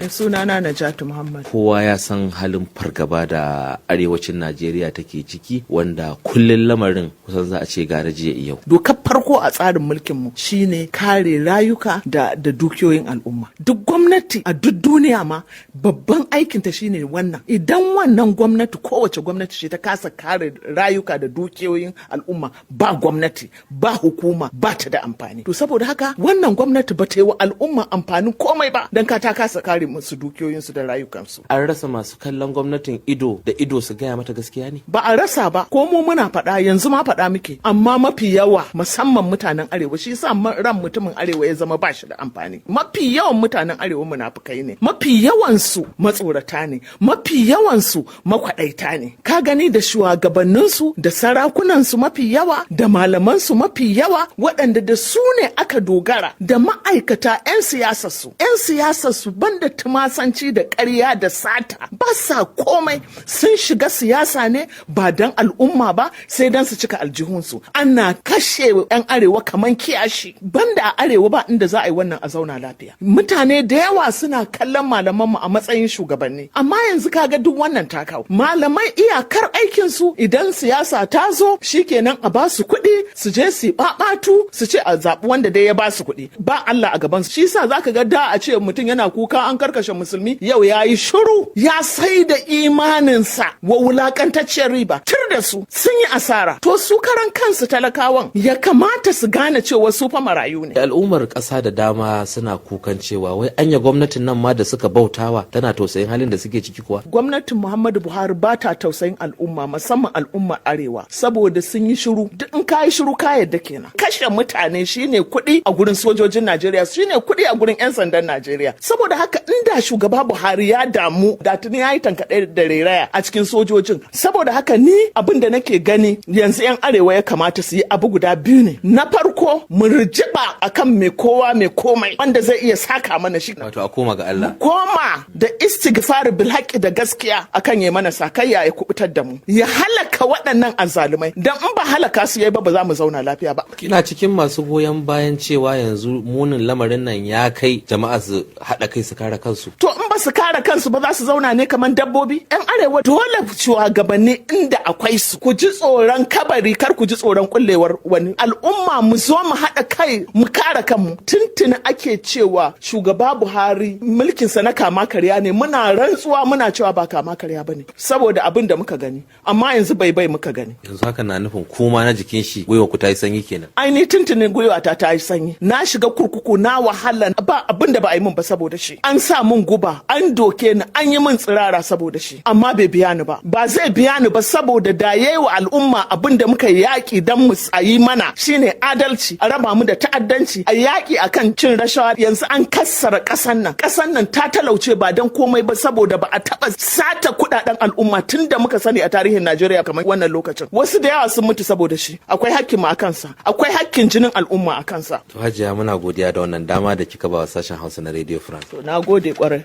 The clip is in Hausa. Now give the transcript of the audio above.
Sunana Najaatu Muhammad. Kowa ya san halin fargaba da arewacin Najeriya take ciki, wanda kullum lamarin kusan za a ce gara jiya yau. Dokar farko a tsarin mulkinmu shine kare rayuka da dukiyoyin al'umma. Duk gwamnati a duk duniya ma babban aikinta shine wannan. Idan wannan gwamnati, kowace gwamnati ce ta kasa kare rayuka da dukiyoyin al'umma, ba gwamnati, ba hukuma, ba ta da amfani. To saboda haka wannan gwamnati ba ta yi wa al'umma amfanin komai ba, don ta kasa kare musu dukiyoyinsu da rayukansu. An rasa masu kallon gwamnatin ido da ido su gaya mata gaskiya ne? Ba a rasa ba, ko mu muna faɗa, yanzu ma faɗa muke, amma mafi yawa musamman mutanen arewa, shi yasa ran mutumin arewa ya zama ba shi da amfani. Mafi yawan mutanen arewa munafukai ne, mafi yawansu matsorata ne, mafi yawansu makwaɗaita ne. Ka gani da shugabanninsu da sarakunansu mafi yawa da malamansu mafi yawa, waɗanda da su ne aka dogara, da ma'aikata 'yan siyasarsu. 'Yan siyasarsu banda tumasanci da ƙarya da sata ba sa komai, sun shiga siyasa ne ba don al'umma ba, sai don su cika aljihunsu. Ana kashe 'yan arewa kaman kiyashi, banda a arewa ba inda za a yi wannan a zauna lafiya. Mutane da yawa suna kallon malamanmu a matsayin shugabanni, amma yanzu kaga duk wannan ta kawo. Malamai iyakar aikinsu idan siyasa ta zo shikenan a ba su kuɗi su je su ɓaɓatu su ce a zaɓi wanda dai ya ba su kuɗi, ba Allah a gabansu. Shi yasa zaka ga da a ce mutum yana kuka an karkashe musulmi, yau ya yi shiru, ya sai da imaninsa wa wulakantacciyar riba. Tur da su sun yi asara. To su karan kansu talakawan ya kamata su gane cewa su fa marayu ne. Al'ummar ƙasa da dama suna kukan cewa wai anya gwamnatin nan ma da suka bautawa tana tausayin halin da suke ciki kuwa. Gwamnatin Muhammadu Buhari ba ta tausayin al'umma, musamman al'ummar arewa, saboda sun yi shiru. Duk in ka yi shiru ka yadda kenan. Kashe mutane shine kuɗi a gurin sojojin Najeriya, shine kuɗi a gurin 'yan sandan Najeriya. Saboda haka inda shugaba Buhari ya damu, da tuni ya yi tankaɗe da rairaya a cikin sojojin. Saboda haka ni abin da nake gani yanzu 'yan arewa ya kamata su yi abu guda biyu ne. Na farko mu rijiba akan mai kowa mai komai wanda zai iya saka mana shi. Wato a koma ga Allah. Koma da istighfar bil haqqi da gaskiya akan ya mana sakayya ya kubutar da mu. Ya halaka waɗannan azzalumai, dan in ba halaka su yayi ba za mu zauna lafiya ba. Kina cikin masu goyon bayan cewa yanzu munin lamarin nan ya kai jama'a su haɗa kai su kare kansu. To in ba su kare kansu ba za su zauna ne kamar dabbobi? 'Yan arewa dole shugabanni inda akwai su ku ji tsoron kabari, kar ku ji tsoron kullewar wani. Al'umma mu zo mu haɗa kai mu kare kanmu. Tuntuni ake cewa shugaba Buhari mulkinsa na kama karya ne, muna rantsuwa muna cewa ba kama karya bane saboda abin da muka gani, amma yanzu bai muka gani. Yanzu haka na nufin kuma na jikin shi gwiwa ku ta yi sanyi kenan. Ai ni tuntuni gwiwa ta yi sanyi, na shiga kurkuku na wahala, ba abin da ba a yi min ba saboda shi. An sa min guba, an doke ni, an yi min tsirara saboda shi, amma bai biya ni ba. Ba zai biya ni ba saboda da yayi wa al'umma abin da muka yaki dan mu tsayi mana shine adalci, a raba mu da ta'addanci, a yaki akan cin rashawa. Yanzu an kassara ƙasan nan ta talauce ba dan komai ba saboda ba a taɓa sata kuɗaɗen al'umma tun da muka sani a tarihin Najeriya kamar wannan lokacin. Wasu da yawa sun mutu saboda shi. Akwai hakkin ma a kansa, akwai hakkin jinin al'umma a kansa. To Hajiya muna godiya da wannan dama da kika ba wa sashen Hausa na Radio France. To na gode kwarai.